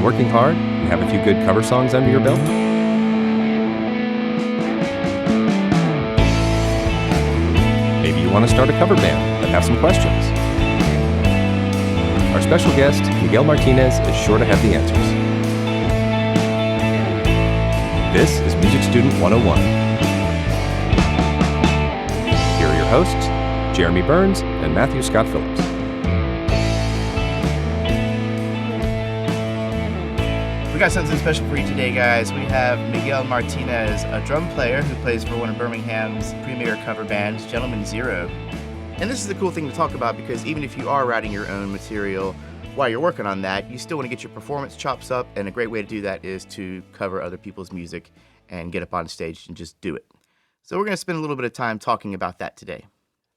been working hard and have a few good cover songs under your belt? Maybe you want to start a cover band but have some questions. Our special guest, Miguel Martinez, is sure to have the answers. This is Music Student 101. Here are your hosts, Jeremy Burns and Matthew Scott Phillips. We got something special for you today, guys. We have Miguel Martinez, a drum player who plays for one of Birmingham's premier cover bands, Gentleman Zero. And this is a cool thing to talk about because even if you are writing your own material while you're working on that, you still want to get your performance chops up, and a great way to do that is to cover other people's music and get up on stage and just do it. So we're going to spend a little bit of time talking about that today.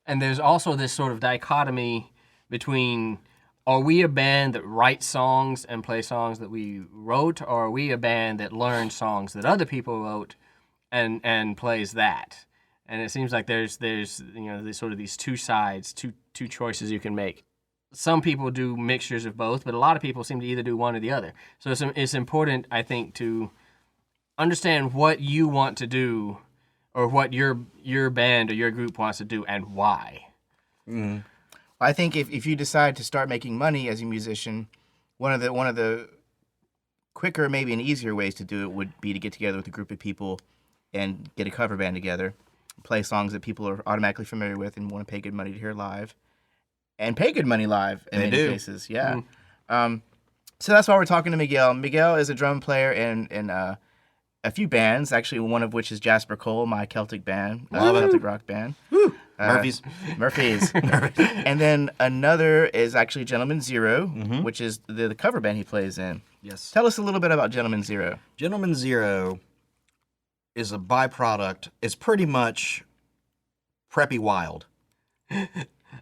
And there's also this sort of dichotomy between, are we a band that writes songs and play songs that we wrote, or are we a band that learns songs that other people wrote and plays that? And it seems like there's sort of these two sides, two choices you can make. Some people do mixtures of both, but a lot of people seem to either do one or the other. So it's important, I think, to understand what you want to do or what your band or your group wants to do and why. Mm. I think if you decide to start making money as a musician, one of the quicker, maybe and easier ways to do it would be to get together with a group of people and get a cover band together, play songs that people are automatically familiar with and want to pay good money to hear live, and pay good money live in many cases. Yeah. Mm. So that's why we're talking to Miguel. Miguel is a drum player in a few bands, actually one of which is Jasper Cole, my Celtic band, Celtic rock band. Woo. Murphys. And then another is actually Gentleman Zero, which is the cover band he plays in. Yes. Tell us a little bit about Gentleman Zero. Gentleman Zero is a byproduct. It's pretty much Preppy Wild.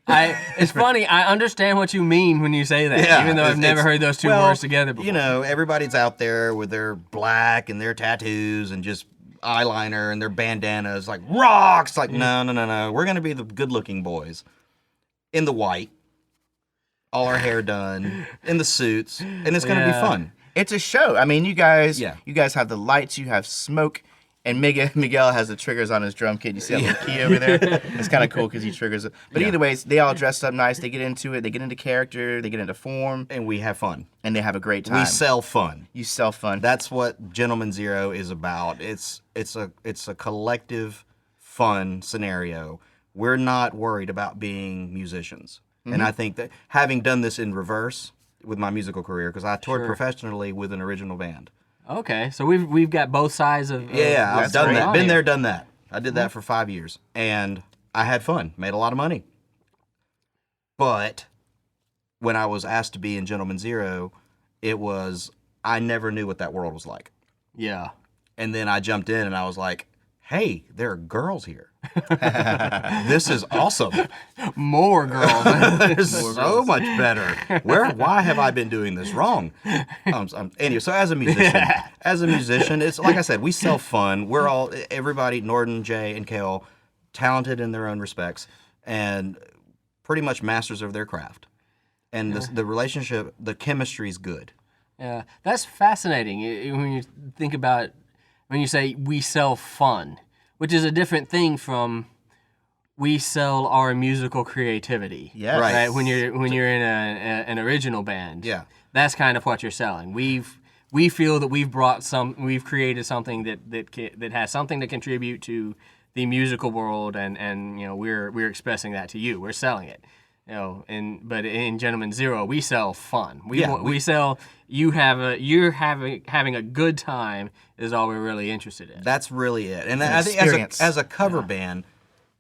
It's funny, I understand what you mean when you say that, even though I've never heard those two words together before. You know, everybody's out there with their black and their tattoos and just eyeliner and their bandanas, like rocks. Like, no. We're going to be the good-looking boys in the white, all our hair done, in the suits, and it's going to be fun. It's a show. I mean, you guys have the lights, you have smoke, and Miguel has the triggers on his drum kit. You see that little key over there? It's kind of cool because he triggers it. But either way, they all dressed up nice. They get into it. They get into character. They get into form. And we have fun. And they have a great time. We sell fun. You sell fun. That's what Gentleman Zero is about. It's a collective fun scenario. We're not worried about being musicians. And I think that having done this in reverse with my musical career, because I toured professionally with an original band. Okay, so we've got both sides of I've done that. Been there, done that. I did that for 5 years, and I had fun. Made a lot of money. But when I was asked to be in Gentleman Zero, I never knew what that world was like. Yeah. And then I jumped in, and I was like, hey, there are girls here. This is awesome. More girls. So much better. Why have I been doing this wrong? Anyway, so as a musician, it's like I said, we sell fun. We're everybody, Norden, Jay, and Kale, talented in their own respects and pretty much masters of their craft. And the relationship, the chemistry is good. Yeah, that's fascinating when you think about, when you say we sell fun, which is a different thing from we sell our musical creativity. Yeah, right. When you're in an original band, that's kind of what you're selling. We feel that we've created something that has something to contribute to the musical world, and we're expressing that to you. We're selling it. But in Gentleman Zero, we sell fun. We sell you're having a good time is all we're really interested in. That's really it. And I think as a cover band,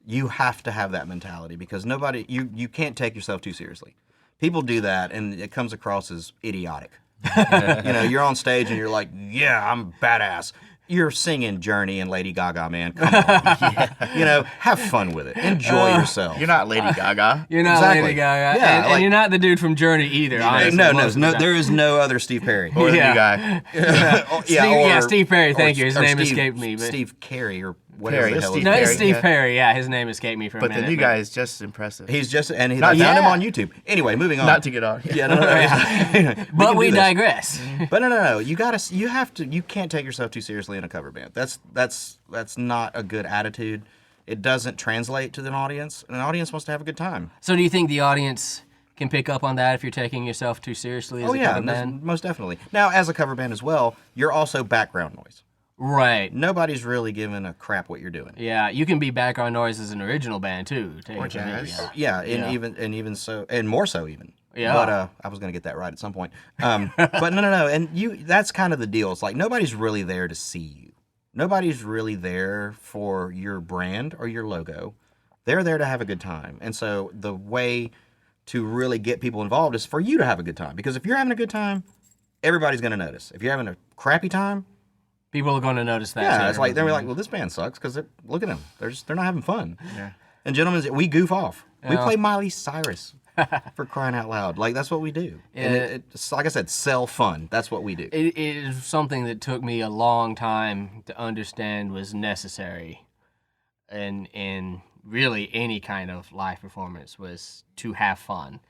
you have to have that mentality because you can't take yourself too seriously. People do that, and it comes across as idiotic. You're on stage and you're like, yeah, I'm badass. You're singing Journey and Lady Gaga, man. Come on. Have fun with it. Enjoy yourself. You're not Lady Gaga. You're not Lady Gaga. Yeah, and you're not the dude from Journey either, honestly. No, there is no other Steve Perry. Or the new guy. Steve Perry, thank you. His name escaped me. But Steve Carey or whatever Perry, the hell Steve his No, name it's Perry, Steve yeah. Perry. Yeah, his name escaped me for a But minute. the new guy is just impressive. He's just, and I Not found him yet. on YouTube. Anyway, moving on. Not to get on. Yeah, no. But we can do this. digress. But no. You can't take yourself too seriously in a cover band. That's not a good attitude. It doesn't translate to an audience. An audience wants to have a good time. So do you think the audience can pick up on that if you're taking yourself too seriously as a cover band? Most definitely. Now, as a cover band as well, you're also background noise. Right. Nobody's really giving a crap what you're doing. Yeah, you can be background noise as an original band too. Take Or it from me, jazz. yeah. Yeah, even so, and more so even. Yeah. But I was gonna get that right at some point. But no, and that's kind of the deal. It's like nobody's really there to see you. Nobody's really there for your brand or your logo. They're there to have a good time. And so the way to really get people involved is for you to have a good time. Because if you're having a good time, everybody's gonna notice. If you're having a crappy time, People are going to notice that. yeah, too. it's like they're like, well, this band sucks because look at them. They're not having fun. Yeah. And gentlemen, we goof off. We Yeah. play Miley Cyrus for crying out loud. Like that's what we do. And Yeah. it's like I said, sell fun. That's what we do. It is something that took me a long time to understand was necessary, in really any kind of live performance was to have fun,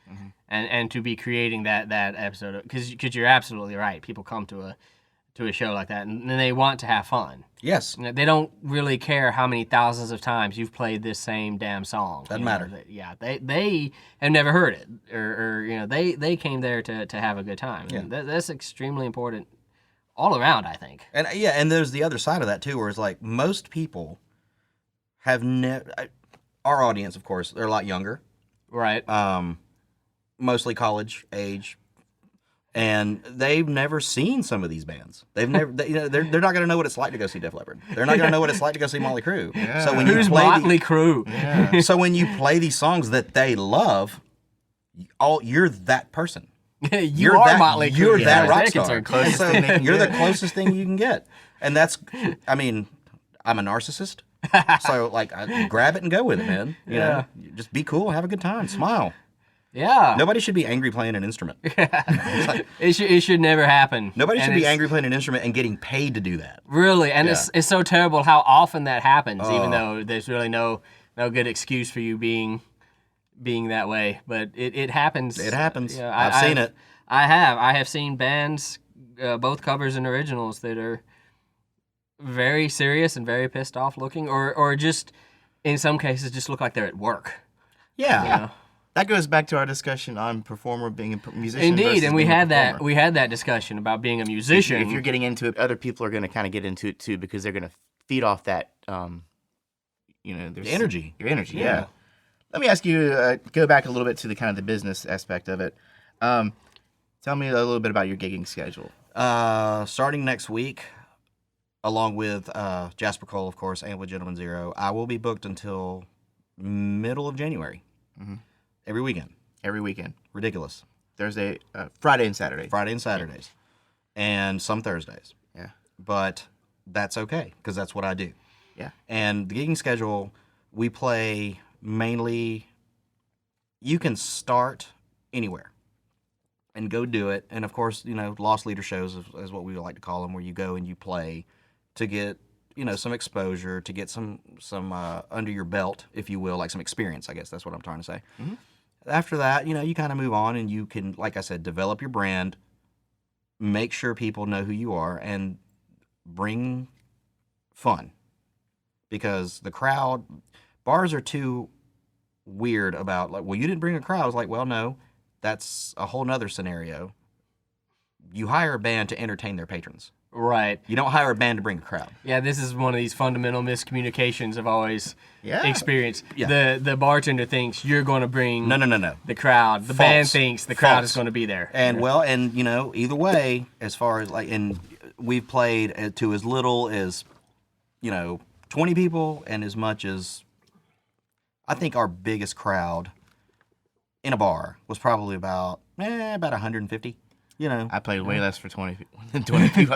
and to be creating that episode because you're absolutely right. People come to a show like that and they want to have fun. Yes. You know, they don't really care how many thousands of times you've played this same damn song. Doesn't you know, matter. They have never heard it, or you know they came there to have a good time. Yeah. And that's extremely important all around, I think. And and there's the other side of that too, where it's like most people have never. Our audience, of course, they're a lot younger, Right. mostly college age, and they've never seen some of these bands. They've never, they're not going to know what it's like to go see Def Leppard. They're not going to know what it's like to go see Motley Crue. Yeah. So when Who's you play Motley Crue? so when you play these songs that they love, you're that person. you You're are that, Motley Crue. You're as that far as rock they're star. concerned. Closest So thing they can you're the get. closest thing you can get, and that's. I mean, I'm a narcissist, so like I grab it and go with it, man. You know, just be cool, have a good time, smile. Yeah. Nobody should be angry playing an instrument. It should never happen. Nobody And should be it's- angry playing an instrument and getting paid to do that. Really, and Yeah. it's so terrible how often that happens, even Oh. though there's really no good excuse for you being that way. But it happens. It happens. Yeah, I've seen it. I have seen bands, both covers and originals, that are very serious and very pissed off looking, or just in some cases just look like they're at work. Yeah. You know? That goes back to our discussion on performer being a musician. Indeed, versus and we being a had performer. that discussion about being a musician. If you're getting into it, other people are going to kind of get into it too because they're going to feed off that, there's energy. Your energy, yeah. Let me ask you, go back a little bit to the kind of the business aspect of it. Tell me a little bit about your gigging schedule. Starting next week, along with Jasper Cole, of course, and with Gentleman Zero, I will be booked until middle of January. Every weekend. Every weekend. Ridiculous. Thursday, Friday and Saturday. Friday and Saturdays. And some Thursdays. Yeah. But that's okay, because that's what I do. Yeah. And the gigging schedule, we play mainly, you can start anywhere and go do it. And of course, lost leader shows is what we like to call them, where you go and you play to get, some exposure, to get some under your belt, if you will, like some experience, I guess that's what I'm trying to say. Mm-hmm. After that, you kind of move on and you can, like I said, develop your brand, make sure people know who you are, and bring fun. Because the crowd, bars are too weird about, like, well, you didn't bring a crowd. I was like, well, no, that's a whole nother scenario. You hire a band to entertain their patrons. Right. You don't hire a band to bring a crowd. Yeah, this is one of these fundamental miscommunications I've always experienced. Yeah. The bartender thinks you're going to bring No. the crowd. The band thinks the crowd is going to be there. And either way, as far as and we've played to as little as 20 people and as much as, I think our biggest crowd in a bar was probably about 150. I played way less for 20 people. I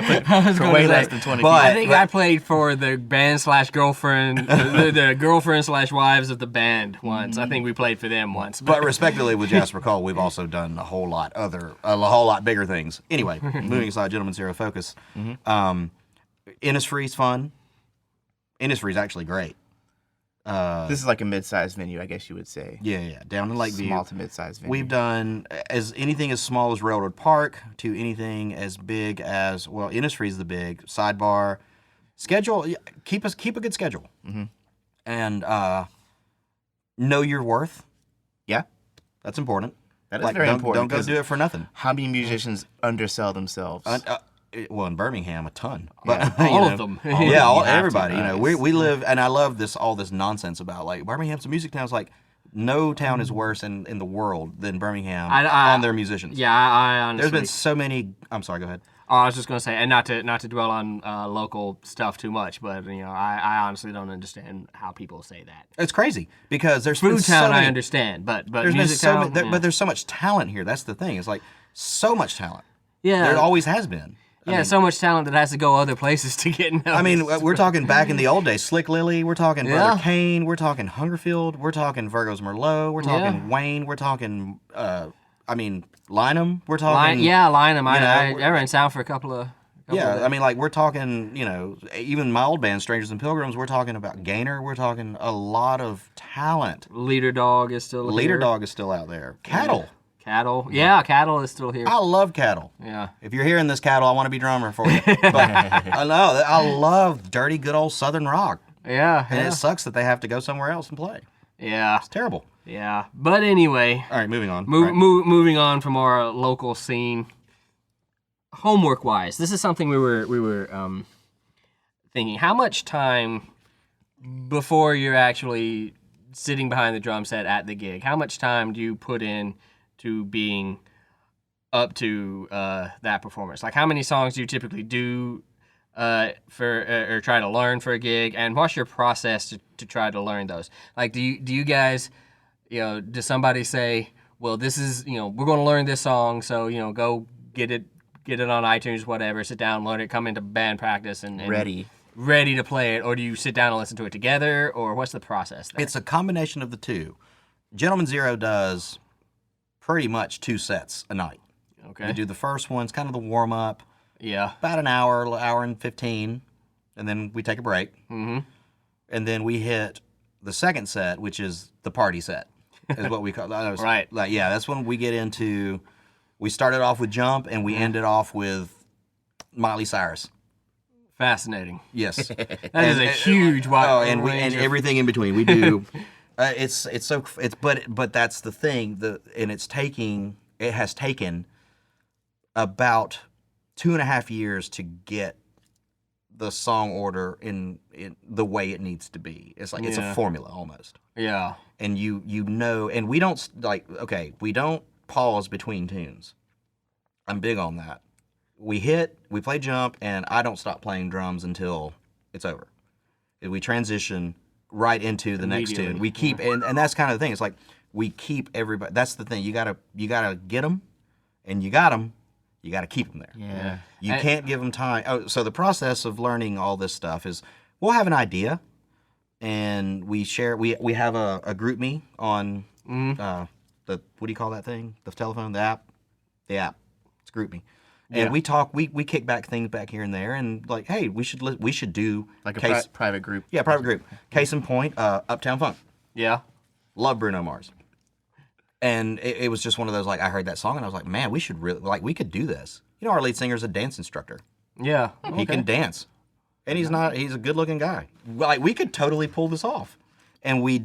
played for gonna way say, less than 20 but- people. I think I played for the band / girlfriend, the girlfriend / wives of the band once. I think we played for them once. But respectively, with Jasper Cole, we've also done a whole lot bigger things. Anyway, moving aside, Gentleman Zero focus. Innisfree's fun. Innisfree is actually great. This is like a mid-sized venue, I guess you would say. Yeah, down in Lakeview. Small to mid-sized venue. We've done anything as small as Railroad Park to anything as big as, well, Innisfree is the big Sidebar. Schedule, keep a good schedule. Mm-hmm. And know your worth. Yeah. That's important. That is very important. Don't go do it for nothing. How many musicians undersell themselves? Well, in Birmingham, a ton. But Yeah. All of them. Everybody. to. You know, we live, and I love all this nonsense about like Birmingham's a music town. It's like no town is worse in the world than Birmingham on their musicians. Yeah, I honestly. There's been so many. I'm sorry. Go ahead. Oh, I was just gonna say, and not to dwell on local stuff too much, but I honestly don't understand how people say that. It's crazy because there's Food been town, so many, I understand, but there's music been town, but there's so much talent here. That's the thing. It's like so much talent. yeah, There always has been. so much talent that has to go other places to get noticed. I mean, we're talking back in the old days. Slick Lily. We're talking Brother Yeah. Kane. We're talking Hungerfield. We're talking Virgo's Merlot. We're talking Wayne. We're talking. Lynham. We're talking. Lynham. you I know, ran sound for a couple of. Yeah, I mean, like we're talking, even my old band, Strangers and Pilgrims. We're talking about Gaynor. We're talking a lot of talent. Leader Dog is still Leader here. Dog is still out there. Cattle. Cattle. Yeah, Cattle is still here. I love Cattle. Yeah. If you're hearing this, Cattle, I want to be drummer for you. But I know I love dirty, good old Southern rock, Yeah. and it sucks that they have to go somewhere else and play. Yeah. It's terrible. Yeah. But anyway, All right, moving on. moving on from our local scene. Homework wise, this is something we were thinking. How much time before you're actually sitting behind the drum set at the gig? How much time do you put in to being up to that performance? Like, how many songs do you typically do or try to learn for a gig? And what's your process to try to learn those? Like, do you guys, does somebody say, well, this is, we're going to learn this song, so go get it on iTunes, whatever, sit down, learn it, come into band practice and ready to play it? Or do you sit down and listen to it together, or what's the process there? It's a combination of the two. Gentleman Zero does pretty much 2 sets a night. Okay. We do the first one, it's kind of the warm-up, Yeah. about an hour and 15, and then we take a break. Mm-hmm. And then we hit the second set, which is the party set, is what we call it. Right. That's when we get into, we started off with Jump, and we ended off with Miley Cyrus. Fascinating. Yes. That is a huge wide and range of- everything in between. We do. But that's the thing. It has taken about 2.5 years to get the song order in the way it needs to be. It's like it's a formula almost. Yeah. And and we don't we don't pause between tunes. I'm big on that. We play Jump, and I don't stop playing drums until it's over. We transition right into the next tune. We keep, and that's kind of the thing. It's like we keep everybody. That's the thing. You gotta get them, and you got them. You gotta keep them there. Yeah. You can't give them time. Oh, so the process of learning all this stuff is we'll have an idea, and we share. We have a group me on the what do you call that thing? The telephone, the app. It's group me. And we talk, we kick back things back here and there, and like, hey, we should do Like a private group. Yeah, private group. Case in point, Uptown Funk. Yeah. Love Bruno Mars. And it was just one of those, like, I heard that song and I was like, man, we should really, like, we could do this. Our lead singer's a dance instructor. Yeah. He can dance. And he's a good looking guy. Like, we could totally pull this off. And we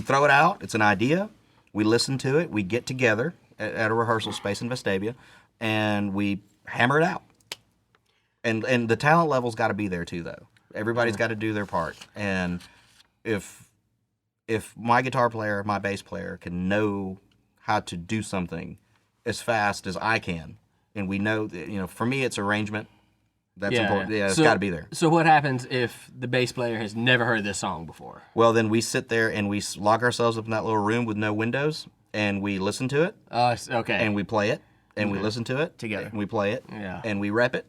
throw it out. It's an idea. We listen to it. We get together at a rehearsal space in Vestavia, and we hammer it out. And the talent level's got to be there too, though. Everybody's got to do their part. And if my guitar player, my bass player can know how to do something as fast as I can, and we know that, for me it's arrangement. That's important. Yeah, it's got to be there. So what happens if the bass player has never heard this song before? Well, then we sit there and we lock ourselves up in that little room with no windows, and we listen to it. Okay. And we play it, and we listen to it Together. and we play it, and we rep it.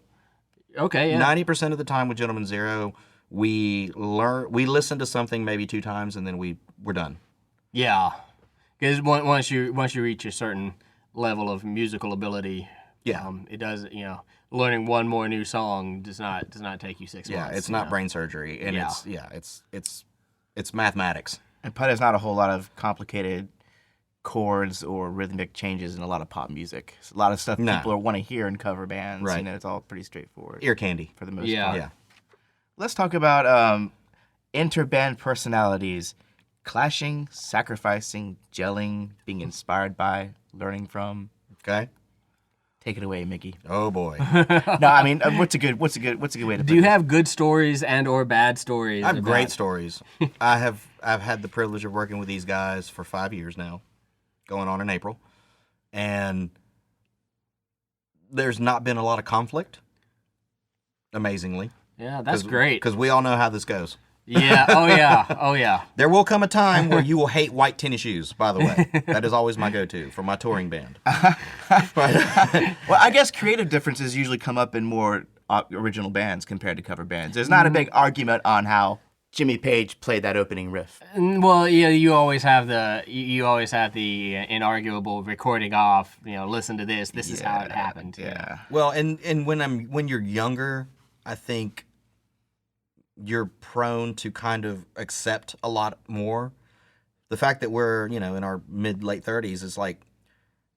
Okay, yeah. 90% of the time with Gentleman Zero, we listen to something maybe 2 times, and then we're done. Yeah. Because once you reach a certain level of musical ability, Yeah. it does, learning one more new song does not take you 6 months. Yeah, it's not brain surgery, and it's mathematics. And there's not a whole lot of complicated chords or rhythmic changes in a lot of pop music. It's a lot of stuff people want to hear in cover bands. Right. It's all pretty straightforward. Ear candy. For the most Yeah. part. Yeah. Let's talk about interband personalities. Clashing, sacrificing, gelling, being inspired by, learning from. Okay. Take it away, Mickey. Oh boy. No, I mean, what's a good way to put it? Do you have good stories and or bad stories? I have great stories. I've had the privilege of working with these guys for 5 years now, going on in April, and there's not been a lot of conflict. Amazingly. Yeah, that's great. Because we all know how this goes. Yeah. Oh yeah. Oh yeah. There will come a time where you will hate white tennis shoes, by the way. That is always my go-to for my touring band. Well, I guess creative differences usually come up in more original bands compared to cover bands. There's not a big argument on how Jimmy Page played that opening riff. Well, yeah, you always have the inarguable recording off. Listen to this. This is how it happened. Yeah. Well, and when you're younger, I think you're prone to kind of accept a lot more. The fact that we're, in our mid-late 30s is like,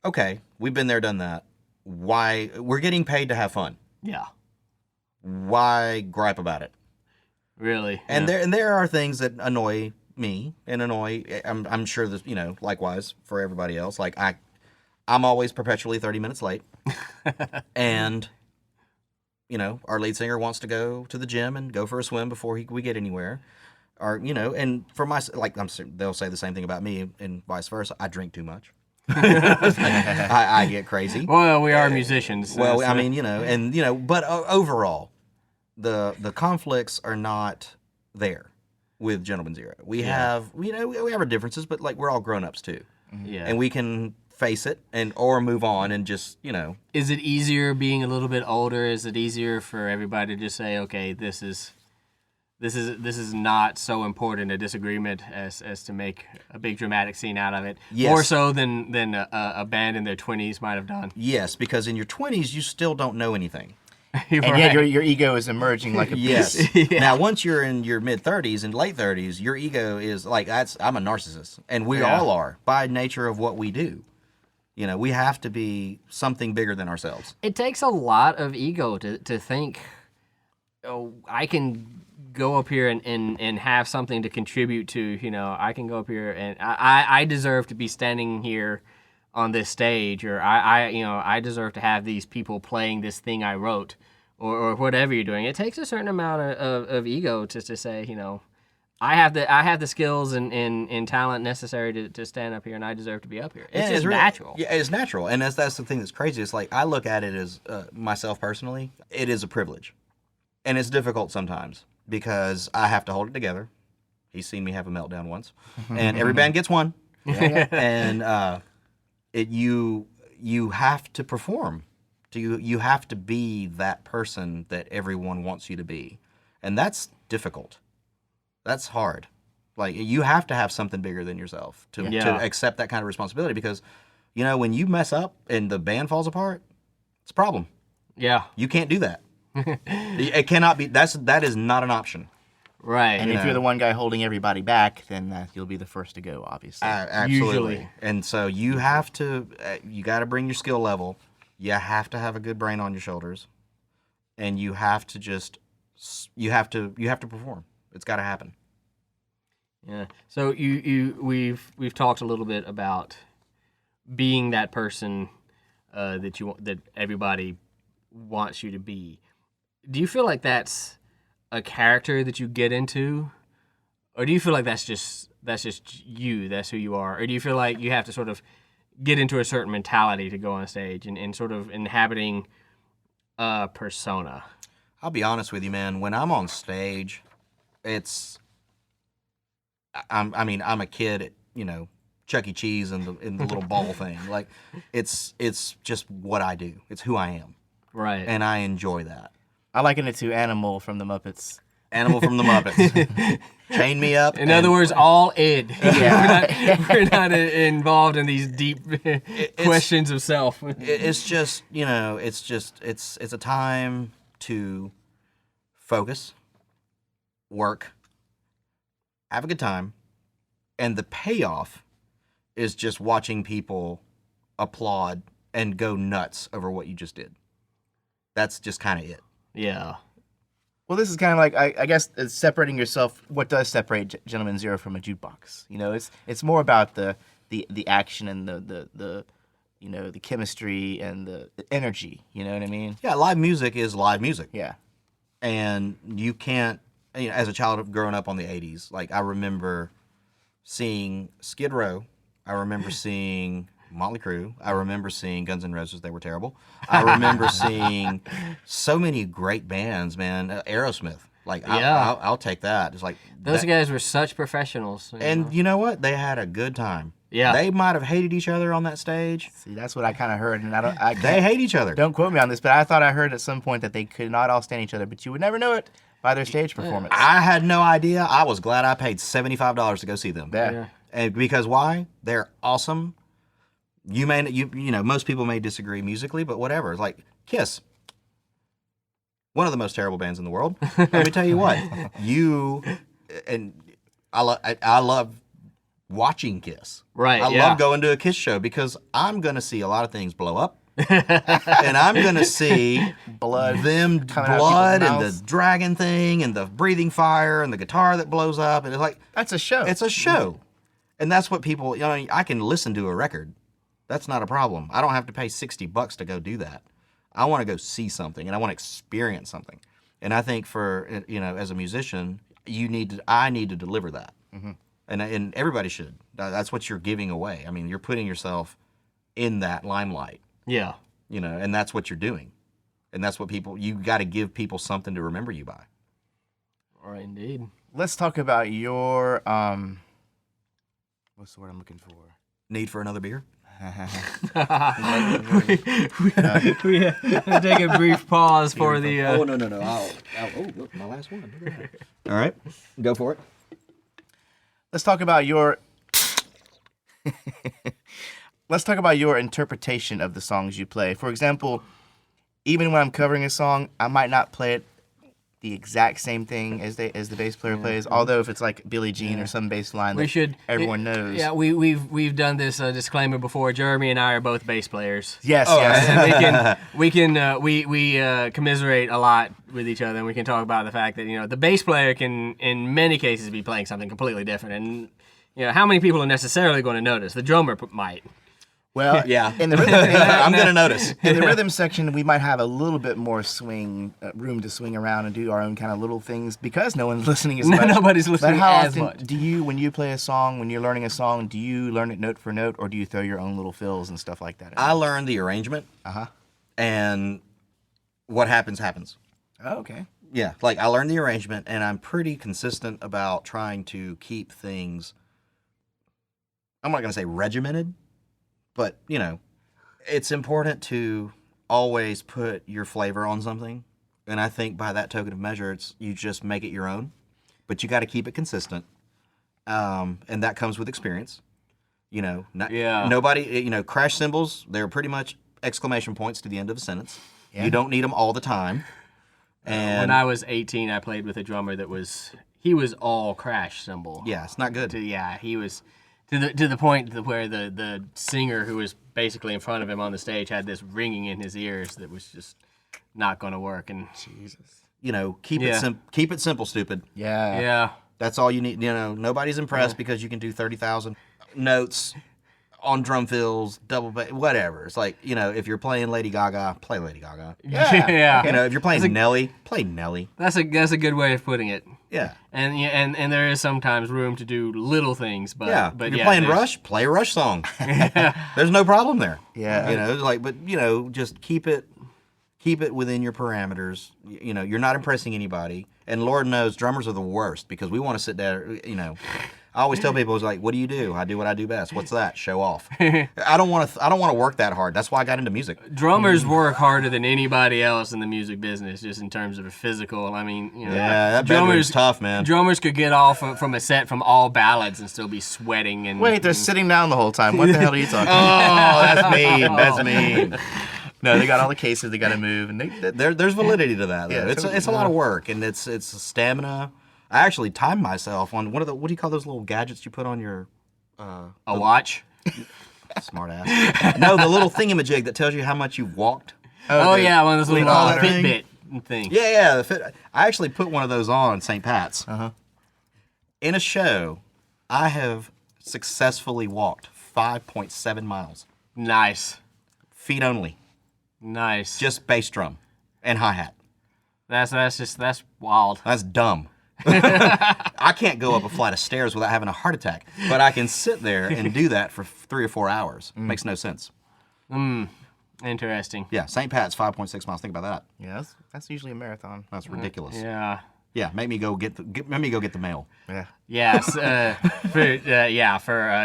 okay, we've been there, done that. Why? We're getting paid to have fun. Yeah. Why gripe about it? Really. And yeah. there are things that annoy me and I'm sure that, likewise for everybody else. Like I'm always perpetually 30 minutes late. And our lead singer wants to go to the gym and go for a swim before we get anywhere. Or, and for my, they'll say the same thing about me and vice versa. I drink too much. I get crazy. Well, we are musicians. Well, I mean, but overall, the conflicts are not there with Gentleman Zero. We have our differences, but we're all grown-ups too. Yeah. And we can face it or move on and just, Is it easier being a little bit older? Is it easier for everybody to just say, okay, this is not so important a disagreement as to make a big dramatic scene out of it? Yes. More so than a band in their 20s might have done. Yes, because in your 20s you still don't know anything. And yet your ego is emerging like a beast. Yes. Yeah. Now, once you're in your mid-30s and late 30s, your ego is I'm a narcissist, and we all are by nature of what we do. We have to be something bigger than ourselves. It takes a lot of ego to think, oh, I can go up here and have something to contribute to. I can go up here and I deserve to be standing here on this stage, or I deserve to have these people playing this thing I wrote, or whatever you're doing. It takes a certain amount of ego to say, I have the skills and talent necessary to stand up here, and I deserve to be up here. It's just natural. Yeah, it's natural, and that's the thing that's crazy. It's like I look at it as myself personally. It is a privilege, and it's difficult sometimes because I have to hold it together. He's seen me have a meltdown once, and every band gets one. Yeah. And you have to perform. You have to be that person that everyone wants you to be, and that's difficult. That's hard. You have to have something bigger than yourself to accept that kind of responsibility because, when you mess up and the band falls apart, it's a problem. Yeah. You can't do that. It cannot be. That is not an option. Right. And if you're the one guy holding everybody back, then you'll be the first to go, obviously. Absolutely. Usually. And so you have to, you got to bring your skill level. You have to have a good brain on your shoulders, and you have to you have to perform. It's got to happen. Yeah. So we've talked a little bit about being that person that everybody wants you to be. Do you feel like that's a character that you get into, or do you feel like that's just you? That's who you are, or do you feel like you have to sort of get into a certain mentality to go on stage and sort of inhabiting a persona? I'll be honest with you, man. When I'm on stage, I'm a kid at, Chuck E. Cheese and the little ball thing. It's just what I do. It's who I am. Right. And I enjoy that. I liken it to Animal from the Muppets. Animal from the Muppets. chain me up. In other words, all Ed. We're not involved in these deep questions of self. It's just, it's a time to focus, work, have a good time, and the payoff is just watching people applaud and go nuts over what you just did. That's just kind of it. Yeah. Well, this is kind of like, I guess, it's separating yourself. What does separate Gentleman Zero from a jukebox? It's more about the action and the chemistry and the energy. You know what I mean? Yeah, live music is live music. Yeah. And you can't, as a child growing up on the 80s, like I remember seeing Skid Row. I remember seeing Motley Crue. I remember seeing Guns N' Roses. They were terrible. I remember seeing so many great bands, man. Aerosmith. Like, Yeah. I'll take that. It's like Those guys were such professionals. And you know what? They had a good time. Yeah. They might have hated each other on that stage. See, that's what I kind of heard, and They hate each other. Don't quote me on this, but I thought I heard at some point that they could not all stand each other, but you would never know it by their stage performance. I had no idea. I was glad I paid $75 to go see them. Yeah. And because why? They're awesome. You most people may disagree musically, but whatever. It's like Kiss. One of the most terrible bands in the world. Let me tell you what. I love watching Kiss. Right, I yeah. love going to a Kiss show because I'm going to see a lot of things blow up. And I'm going to see Blood them coming out of blood people's and mouths. the dragon thing and the breathing fire and the guitar that blows up. And it's like, That's a show. it's a show. And that's what people, I can listen to a record. That's not a problem. I don't have to pay $60 to go do that. I want to go see something and I want to experience something. And I think for, as a musician, I need to deliver that. Mm-hmm. And everybody should. That's what you're giving away. I mean, you're putting yourself in that limelight, Yeah. and that's what you're doing. And that's what you got to give people something to remember you by. All right, indeed. Let's talk about your, what's the word I'm looking for? Need for another beer? We take a brief pause for the. no. Look, my last one. Look at that. All right, go for it. Let's talk about your interpretation of the songs you play. For example, even when I'm covering a song, I might not play it the exact same thing as the bass player plays. Although if it's like Billie Jean or some bass line that everyone knows. Yeah, we've done this disclaimer before. Jeremy and I are both bass players. Yes, Oh, yes. And we commiserate a lot with each other, and we can talk about the fact that the bass player can, in many cases, be playing something completely different, and how many people are necessarily going to notice? The drummer might. Well, Yeah. in the rhythm, I'm going to notice. in the rhythm section, we might have a little bit more room to swing around and do our own kind of little things because no one's listening as much. Nobody's listening But how as often much. do you, when you play a song, when you're learning a song, do you learn it note for note, or do you throw your own little fills and stuff like that in? I learned the arrangement. And what happens. Oh, okay. Yeah, like I learned the arrangement, and I'm pretty consistent about trying to keep things. I'm not going to say regimented, but it's important to always put your flavor on something. And I think by that token of measure, you just make it your own, but you got to keep it consistent. And that comes with experience. Nobody, crash cymbals, they're pretty much exclamation points to the end of a sentence. Yeah. You don't need them all the time. And when I was 18, I played with a drummer he was all crash cymbal. yeah, it's not good. He was to the point where the singer who was basically in front of him on the stage had this ringing in his ears that was just not going to work. And Jesus. Keep it simple, stupid. Yeah. yeah, That's all you need. Nobody's impressed because you can do 30,000 notes on drum fills, double bass, whatever. It's like, if you're playing Lady Gaga, play Lady Gaga. yeah. If you're playing Nelly, play Nelly. That's a good way of putting it. Yeah. And there is sometimes room to do little things, but If you're playing Rush, play a Rush song. There's no problem there. Yeah. Just keep it within your parameters. You're not impressing anybody. And Lord knows drummers are the worst because we want to sit there, I always tell people, it's like, what do you do? I do what I do best. What's that? Show off. I don't want to work that hard. That's why I got into music. Drummers work harder than anybody else in the music business, just in terms of physical. I mean, you know, Yeah, that bedroom's tough, man. Drummers could get off from a set from all ballads and still be sweating. And Wait, they're sitting down the whole time. What the hell are you talking about? Oh, that's mean. That's mean. No, they got all the cases they got to move, and There's validity to that. Though. Yeah, It's a lot of work, and it's stamina. I actually timed myself on one of the, what do you call those little gadgets you put on your a watch. smart ass? No, the little thingamajig that tells you how much you've walked. Oh yeah, one of those little call that Fitbit things. Yeah, I actually put one of those on St. Pat's. Uh-huh. In a show, I have successfully walked 5.7 miles. Nice. Feet only. Nice. Just bass drum and hi-hat. That's wild. That's dumb. I can't go up a flight of stairs without having a heart attack, but I can sit there and do that for 3 or 4 hours. Makes no sense. Interesting. Yeah, St. Pat's 5.6 miles. Think about that. yeah, that's usually a marathon. That's ridiculous. Yeah. Yeah, make me go get the mail. Yeah. Yes. For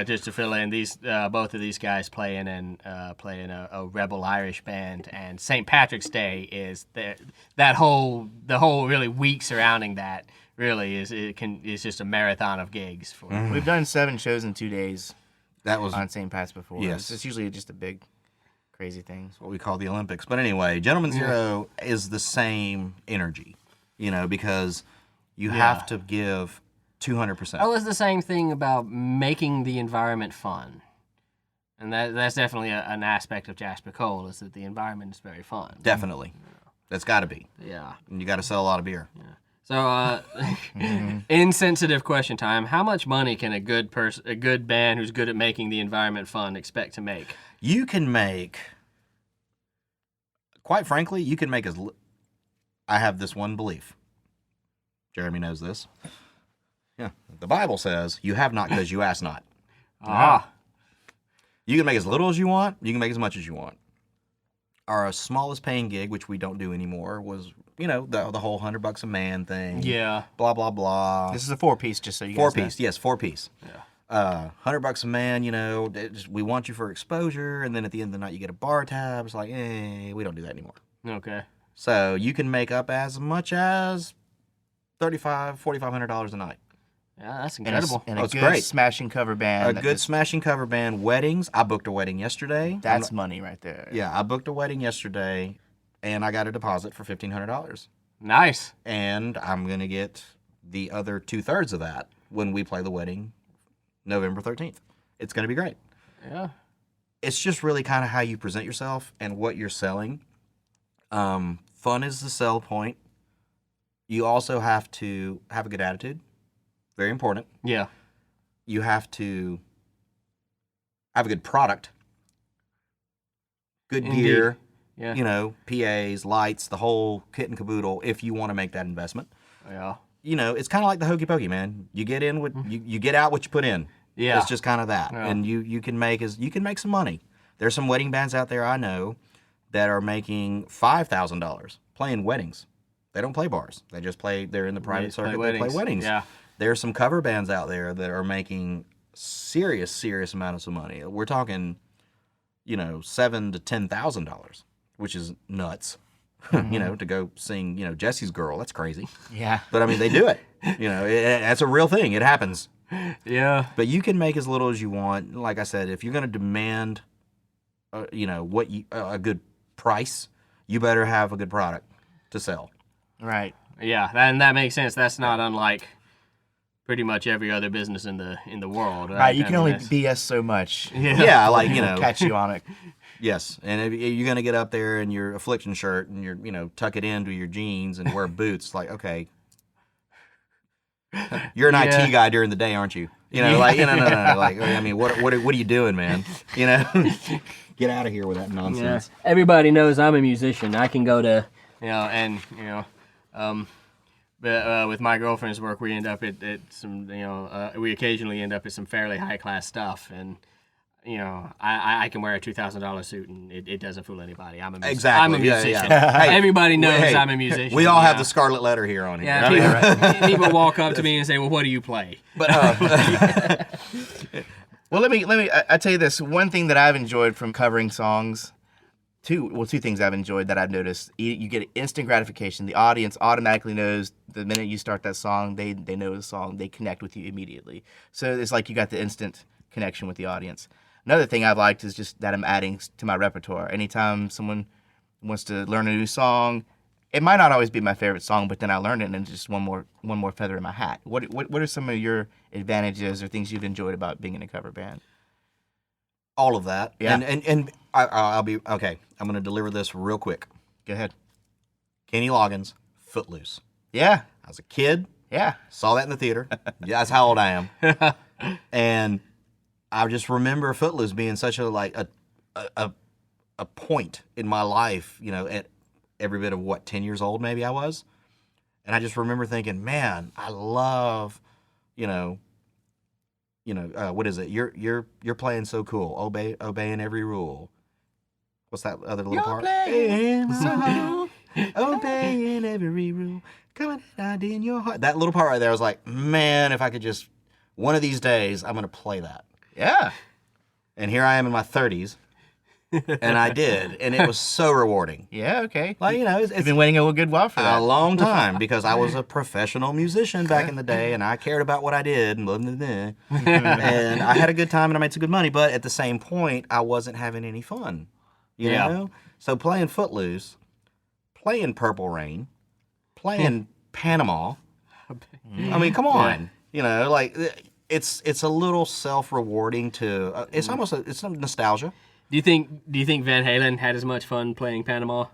just to fill in, these both of these guys play in a rebel Irish band, and St. Patrick's Day is the whole really week surrounding that. Really is just a marathon of gigs for. We've done 7 shows in 2 days That was on St. Pat's before. Yes. It's usually just a big, crazy thing. what we call the Olympics. But anyway, Gentleman Zero is the same energy, because you have to give 200%. Oh, it's the same thing about making the environment fun. And that's definitely an aspect of Jasper Cole, is that the environment is very fun. Definitely. That's got to be. Yeah. And you got to sell a lot of beer. So, insensitive question time. How much money can a good band who's good at making the environment fun expect to make? You can make, quite frankly, you can make I have this one belief. Jeremy knows this. Yeah. The Bible says, you have not because you ask not. You can make as little as you want. You can make as much as you want. Our smallest paying gig, which we don't do anymore, was, the whole $100 a man thing. Yeah. Blah, blah, blah. This is a 4-piece, just so you guys know. 4-piece, yes, 4-piece. Yeah. $100 a man, we want you for exposure, and then at the end of the night you get a bar tab. It's like, we don't do that anymore. Okay. So you can make up as much as $4,500 a night. Yeah, that's incredible. And a That's good great. smashing cover band. A good smashing cover band. Weddings. I booked a wedding yesterday. That's money right there. Yeah, I booked a wedding yesterday, and I got a deposit for $1,500. Nice. And I'm going to get the other 2/3 of that when we play the wedding November 13th. It's going to be great. Yeah. It's just really kind of how you present yourself and what you're selling. Fun is the sell point. You also have to have a good attitude. Very important. Yeah. You have to have a good product. Good Indeed. gear. Yeah. PAs, lights, the whole kit and caboodle if you want to make that investment. Yeah. It's kind of like the hokey pokey, man. You get in what you get out what you put in. Yeah. It's just kind of that. Yeah. And you can make some money. There's some wedding bands out there I know that are making $5,000 playing weddings. They don't play bars. They just play. They're in the private circuit. They play weddings. Yeah. There's some cover bands out there that are making serious amounts of money. We're talking, $7,000 to $10,000, which is nuts. To go sing, Jesse's Girl. That's crazy. Yeah. But I mean, they do it. That's a real thing. It happens. Yeah. But you can make as little as you want. Like I said, if you're going to demand, a good price, you better have a good product to sell. Right. Yeah, and that makes sense. That's not unlike pretty much every other business in the world. Right. You can only BS so much. Yeah, like Catch you on it. Yes, and if you're gonna get up there in your affliction shirt and tuck it into your jeans and wear boots, like okay, you're an IT guy during the day, aren't you? No. Like I mean, what are you doing, man? Get out of here with that nonsense. Yeah. Everybody knows I'm a musician. I can go to but with my girlfriend's work, we end up at some we occasionally end up at some fairly high class stuff, and I can wear a $2,000 suit and it doesn't fool anybody. I'm a musician. Exactly. I'm a musician. Hey, Everybody knows I'm a musician. We all have the scarlet letter here on here. Yeah, people walk up to me and say, "Well, what do you play?" But Well, I tell you this. One thing that I've enjoyed from covering songs, two things I've enjoyed that I've noticed. You get instant gratification. The audience automatically knows the minute you start that song, they know the song. They connect with you immediately. So it's like you got the instant connection with the audience. Another thing I've liked is just that I'm adding to my repertoire. Anytime someone wants to learn a new song, it might not always be my favorite song, but then I learn it and it's just one more feather in my hat. What are some of your advantages or things you've enjoyed about being in a cover band? all of that. Yeah. And I'll be okay. I'm going to deliver this real quick. Go ahead. Kenny Loggins, Footloose. Yeah. I was a kid. Yeah. Saw that in the theater. Yeah, that's how old I am. And I just remember Footloose being such a point in my life, you know, at every bit of 10 years old maybe I was. And I just remember thinking, man, I love, what is it? You're playing so cool. Obeying every rule. What's that other little part? Playing so obeying every rule. Coming out in your heart. That little part right there, I was like, man, if I could just, one of these days, I'm going to play that. Yeah. And here I am in my 30s, and I did, and it was so rewarding. Yeah, okay. Like, it's You've been waiting a good while for that. a long time, because I was a professional musician back in the day, and I cared about what I did, and blah, blah, blah. And I had a good time, and I made some good money, but at the same point, I wasn't having any fun, you know? So playing Footloose, playing Purple Rain, playing Panama, I mean, come on. Like, it's a little self-rewarding to, it's almost, it's some nostalgia. Do you think Van Halen had as much fun playing Panama?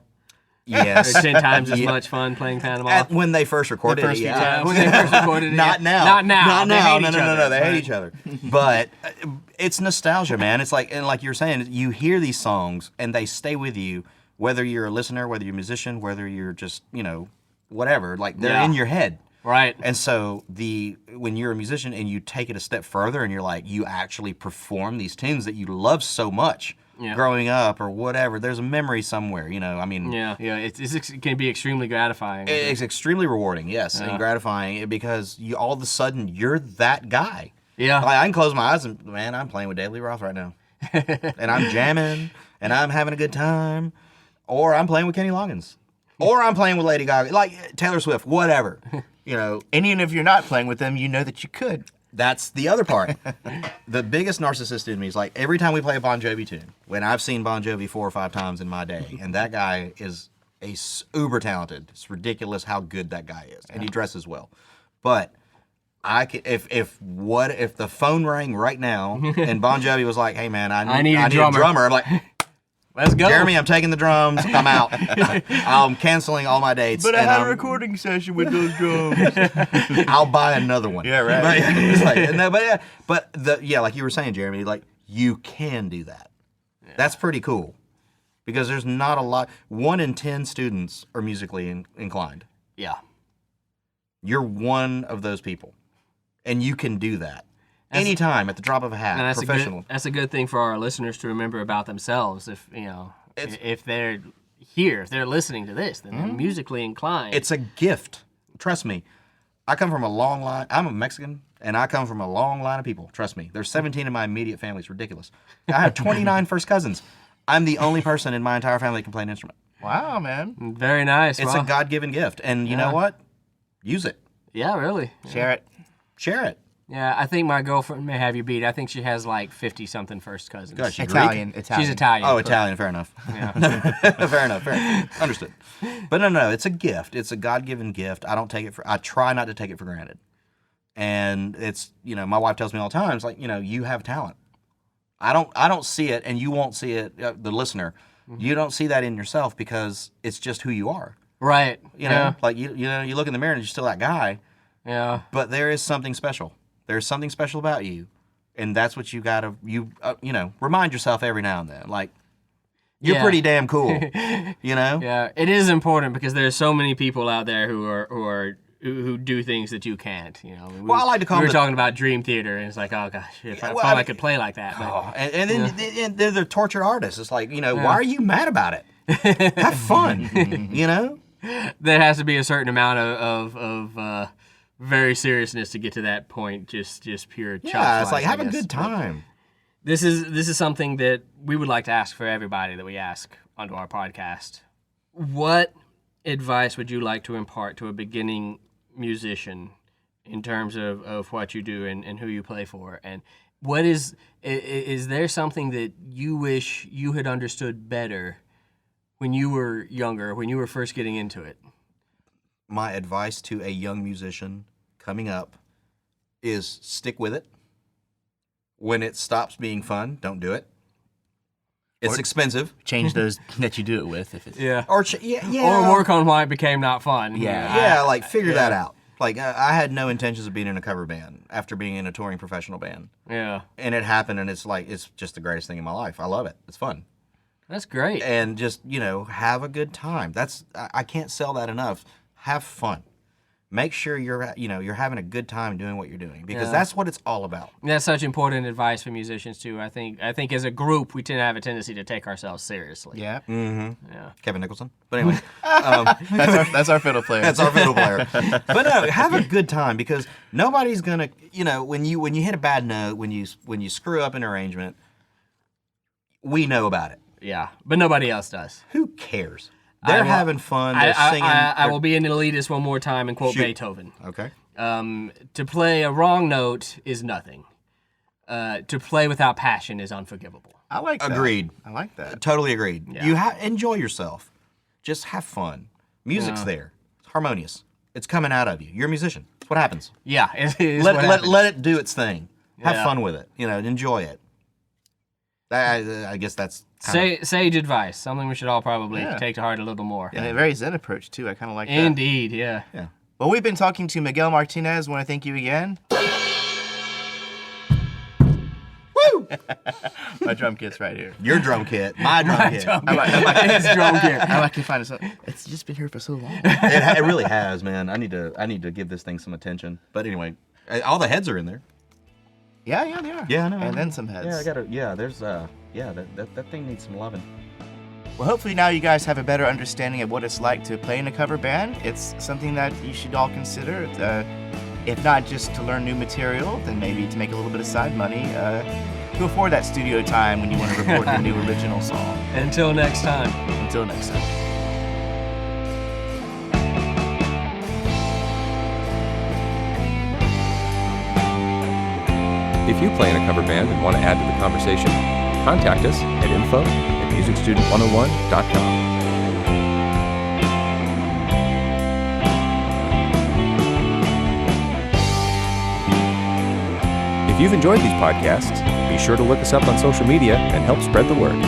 Yes. Or 10 times as much fun playing Panama? When they first recorded The first it, few yeah. When they first recorded it? Not now. Not now. Not They now. hate No, each no, other. no. They hate each other. But it's nostalgia, man. It's like, and like you're saying, you hear these songs and they stay with you, whether you're a listener, whether you're a musician, whether you're just, whatever. Like, they're in your head. Right. And so when you're a musician and you take it a step further and you're like, you actually perform these tunes that you love so much growing up or whatever, there's a memory somewhere, I mean. Yeah, it can be extremely gratifying. It's extremely rewarding, yes, and gratifying because you all of a sudden you're that guy. Yeah. Like, I can close my eyes and, man, I'm playing with David Lee Roth right now. And I'm jamming and I'm having a good time. Or I'm playing with Kenny Loggins. Or I'm playing with Lady Gaga. Like Taylor Swift, whatever. And even if you're not playing with them, you know that you could. That's the other part. The biggest narcissist in me is like every time we play a Bon Jovi tune, when I've seen Bon Jovi 4 or 5 times in my day, and that guy is uber talented. It's ridiculous how good that guy is, and he dresses well. But I could, if the phone rang right now and Bon Jovi was like, "Hey man, I need a drummer," I'm like, Let's go. Jeremy, I'm taking the drums. I'm out. I'm canceling all my dates. But I had a recording session with those drums. I'll buy another one. Yeah, right. But like you were saying, Jeremy, like you can do that. Yeah. That's pretty cool because there's not a lot. 1 in 10 students are musically inclined. Yeah. You're one of those people, and you can do that. Anytime, at the drop of a hat, professional. That's a good thing for our listeners to remember about themselves. If they're here, if they're listening to this, then they're musically inclined. It's a gift. Trust me. I come from a long line. I'm a Mexican, and I come from a long line of people. Trust me. There's 17 in my immediate family. It's ridiculous. I have 29 first cousins. I'm the only person in my entire family that can play an instrument. Wow, man. Very nice. It's a God-given gift, and you know what? Use it. Yeah, really. Share it. Share it. Yeah, I think my girlfriend may have you beat. I think she has like 50-something first cousins. Gosh, Italian. She's Italian. Oh, Italian. Fair enough. Yeah. Fair enough. Understood. But no, it's a gift. It's a God-given gift. I try not to take it for granted. And it's, my wife tells me all the time, it's like, you have talent. I don't see it, and you won't see it, the listener. You don't see that in yourself because it's just who you are. Right. Like you look in the mirror and you're still that guy. Yeah. But there is something special. There's something special about you, and that's what you gotta remind yourself every now and then. Like, you're pretty damn cool, Yeah, it is important because there's so many people out there who who do things that you can't. You know, Well, I like to call we were them talking about Dream Theater, and it's like, oh gosh, if I could play like that. But, Oh, and then they're the tortured artists. It's like, why are you mad about it? Have fun, there has to be a certain amount of very seriousness to get to that point. Just pure. Yeah, it's chop like flies, have I a guess. good time. This is something that we would like to ask for everybody that we ask onto our podcast. What advice would you like to impart to a beginning musician in terms of what you do and who you play for? And what is there something that you wish you had understood better when you were younger, when you were first getting into it? My advice to a young musician coming up is stick with it. When it stops being fun, don't do it. It's expensive. Change those that you do it with if it's Or work on why it became not fun. Yeah, figure that out. Like I had no intentions of being in a cover band after being in a touring professional band. Yeah. And it happened, and it's just the greatest thing in my life. I love it. It's fun. That's great. And just, have a good time. I can't sell that enough. Have fun. Make sure you're having a good time doing what you're doing, because that's what it's all about. That's such important advice for musicians too. I think as a group we tend to have a tendency to take ourselves seriously. Yeah. Mm-hmm. Yeah. Kevin Nicholson. But anyway, that's our fiddle player. That's our fiddle player. But no, have a good time, because nobody's gonna, when you hit a bad note, when you screw up an arrangement, we know about it. Yeah, but nobody else does. Who cares? They're having fun. They're singing. I will be an elitist one more time and quote Beethoven. Okay. To play a wrong note is nothing. To play without passion is unforgivable. I like that. Agreed. I like that. Totally agreed. Yeah. You enjoy yourself. Just have fun. Music's there. It's harmonious. It's coming out of you. You're a musician. That's what happens. Yeah, it is. Let it do its thing. Have Yeah. fun with it. Enjoy it. I guess that's Sage advice. Something we should all probably Yeah. take to heart a little more. And a very zen approach too. I kind of like that. Indeed, yeah. Yeah. Well, we've been talking to Miguel Martinez. Want to thank you again. Woo! My drum kit's right here. Your drum kit. My drum kit. His drum gear. I can find it. It's just been here for so long. It really has, man. I need to give this thing some attention. But anyway, all the heads are in there. Yeah, they are. Yeah, I know. And then some heads. Yeah, I gotta. Yeah, there's. That thing needs some loving. Well, hopefully now you guys have a better understanding of what it's like to play in a cover band. It's something that you should all consider. If not just to learn new material, then maybe to make a little bit of side money to afford that studio time when you want to record your new original song. Until next time. Until next time. If you play in a cover band and want to add to the conversation, contact us at info@musicstudent101.com. If you've enjoyed these podcasts, be sure to look us up on social media and help spread the word.